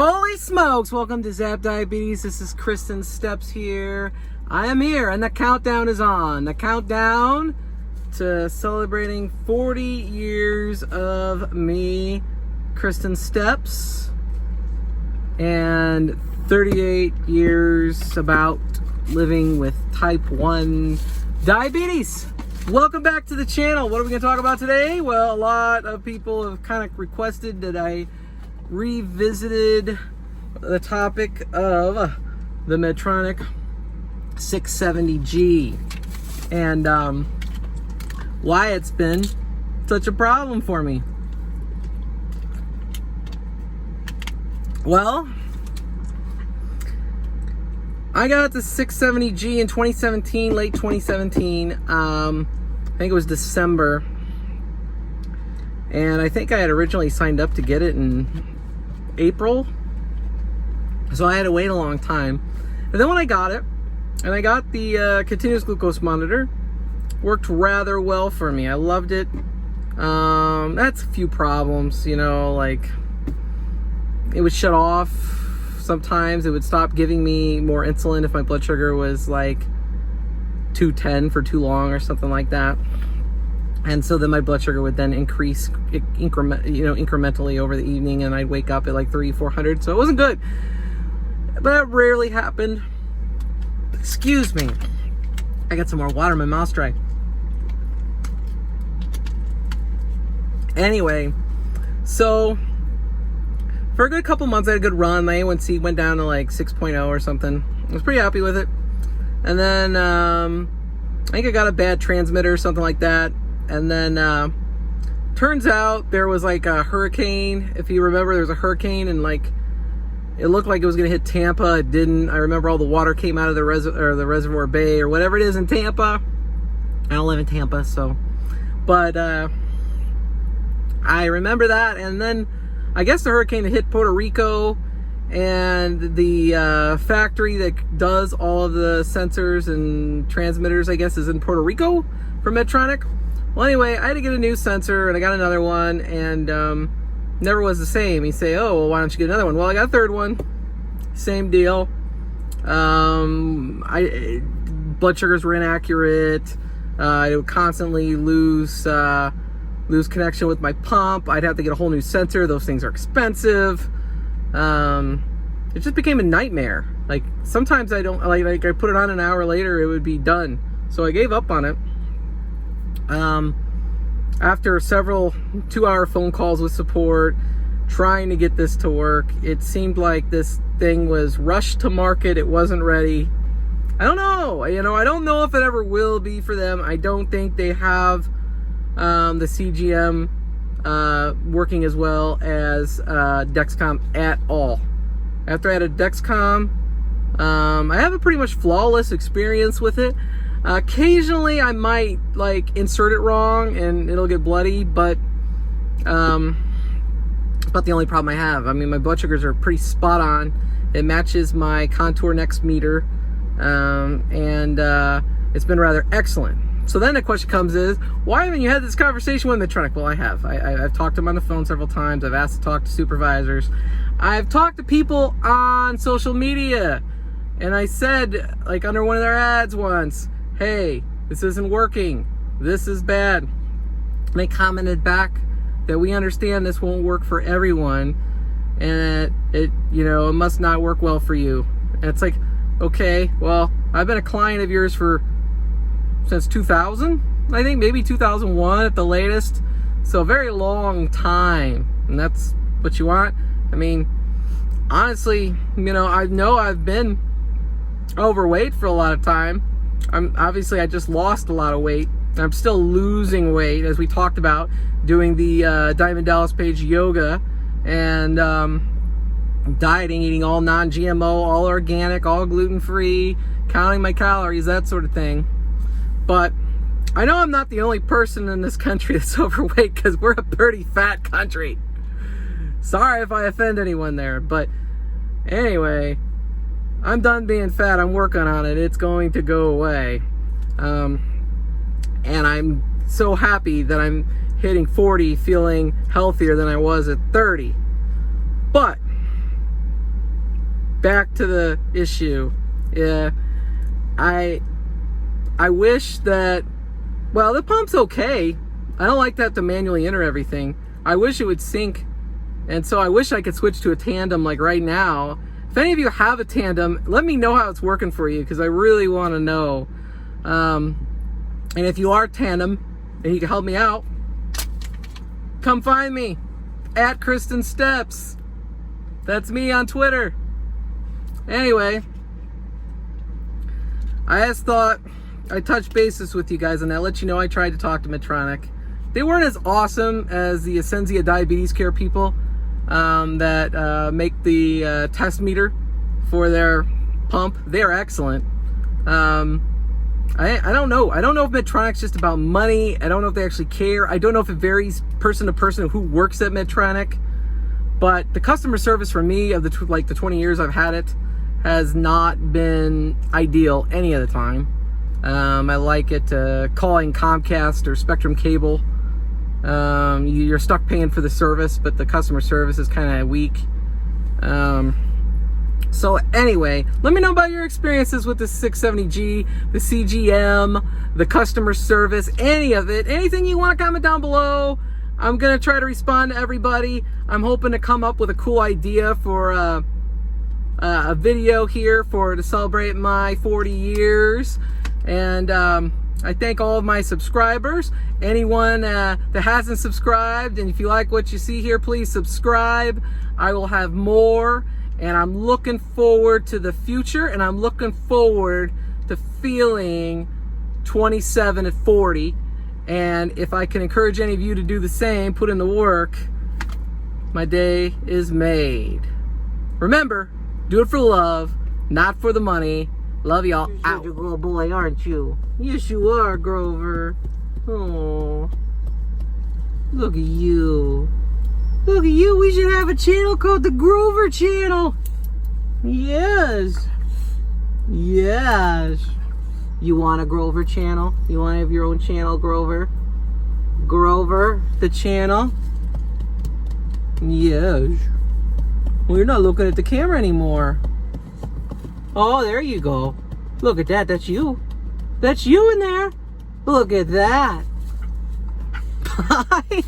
Holy smokes! Welcome to ZapDiabetes. This is Kristen Steps here. I am here and the countdown is on. The countdown to celebrating 40 years of me, Kristen Steps, and 38 years about living with type 1 diabetes. Welcome back to the channel. What are we going to talk about today? Well, a lot of people have kind of requested that I revisited the topic of the Medtronic 670G and why it's been such a problem for me. Well, I got the 670G in 2017, late 2017. I think it was December. And I think I had originally signed up to get it in April. So I had to wait a long time. And then when I got it, and I got the continuous glucose monitor, worked rather well for me. I loved it. That's a few problems, you know, like it would shut off. Sometimes it would stop giving me more insulin if my blood sugar was like 210 for too long or something like that. And so then my blood sugar would then increase incrementally over the evening, and I'd wake up at like 300-400. So it wasn't good. But that rarely happened. Excuse me. I got some more water. My mouth's dry. Anyway, so for a good couple months, I had a good run. My A1C went down to like 6.0 or something. I was pretty happy with it. And then I think I got a bad transmitter or something like that. And then turns out there was like a hurricane. If you remember, there was a hurricane and like it looked like it was gonna hit Tampa. It didn't. I remember all the water came out of the Reservoir Bay or whatever it is in Tampa. I don't live in Tampa, so. But I remember that. And then I guess the hurricane hit Puerto Rico, and the factory that does all of the sensors and transmitters, I guess, is in Puerto Rico for Medtronic. Well, anyway, I had to get a new sensor, and I got another one, and never was the same. You say, oh, well, why don't you get another one? Well, I got a third one. Same deal. Blood sugars were inaccurate. I would constantly lose connection with my pump. I'd have to get a whole new sensor. Those things are expensive. It just became a nightmare. Like, sometimes I don't, like I put it on an hour later, it would be done. So I gave up on it. After several 2-hour phone calls with support, trying to get this to work, it seemed like this thing was rushed to market. It wasn't ready. I don't know. I don't know if it ever will be for them. I don't think they have the CGM working as well as Dexcom at all. After I had a Dexcom, I have a pretty much flawless experience with it. Occasionally I might like insert it wrong and it'll get bloody, but it's about the only problem I have. I mean, my blood sugars are pretty spot on. It matches my Contour Next meter, and it's been rather excellent. So then the question comes is, why haven't you had this conversation with Medtronic? Well, I have. I've talked to them on the phone several times. I've asked to talk to supervisors. I've talked to people on social media. And I said, like under one of their ads once, hey, this isn't working. This is bad. And they commented back that we understand this won't work for everyone. And it must not work well for you. And it's like, okay, well, I've been a client of yours since 2000, I think, maybe 2001 at the latest. So a very long time. And that's what you want. I mean, honestly, I know I've been overweight for a lot of time. I just lost a lot of weight. I'm still losing weight, as we talked about, doing the Diamond Dallas Page yoga and dieting, eating all non-GMO, all organic, all gluten-free, counting my calories, that sort of thing. But I know I'm not the only person in this country that's overweight, because we're a pretty fat country. Sorry if I offend anyone there, but anyway, I'm done being fat. I'm working on it. It's going to go away. And I'm so happy that I'm hitting 40 feeling healthier than I was at 30. But back to the issue. Yeah, I wish that, well, the pump's okay. I don't like that to manually enter everything. I wish it would sync, and so I wish I could switch to a tandem like right now. If any of you have a tandem, let me know how it's working for you, because I really want to know. And if you are tandem and you can help me out, come find me at Kristen Steps. That's me on Twitter. Anyway, I just thought I'd touch bases with you guys, and I'll let you know I tried to talk to Medtronic. They weren't as awesome as the Ascensia Diabetes Care people that make the test meter for their pump. They're excellent. I don't know. I don't know if Medtronic's just about money. I don't know if they actually care. I don't know if it varies person to person who works at Medtronic. But the customer service for me of the 20 years I've had it has not been ideal any of the time. I like it calling Comcast or Spectrum Cable. You're stuck paying for the service, but the customer service is kind of weak. So anyway, let me know about your experiences with the 670G, the CGM, the customer service, any of it. Anything you want to comment down below. I'm going to try to respond to everybody. I'm hoping to come up with a cool idea for a video here to celebrate my 40 years. And I thank all of my subscribers. Anyone that hasn't subscribed, and if you like what you see here, please subscribe. I will have more, and I'm looking forward to the future, and I'm looking forward to feeling 27 at 40. And if I can encourage any of you to do the same, put in the work, my day is made. Remember, do it for love, not for the money. Love y'all. You're such a good boy, aren't you? Yes, you are, Grover. Oh, look at you. Look at you. We should have a channel called the Grover Channel. Yes. Yes. You want a Grover channel? You want to have your own channel, Grover? Grover, the channel? Yes. Well, you're not looking at the camera anymore. Oh, there you go. Look at that. That's you. That's you in there. Look at that. Bye.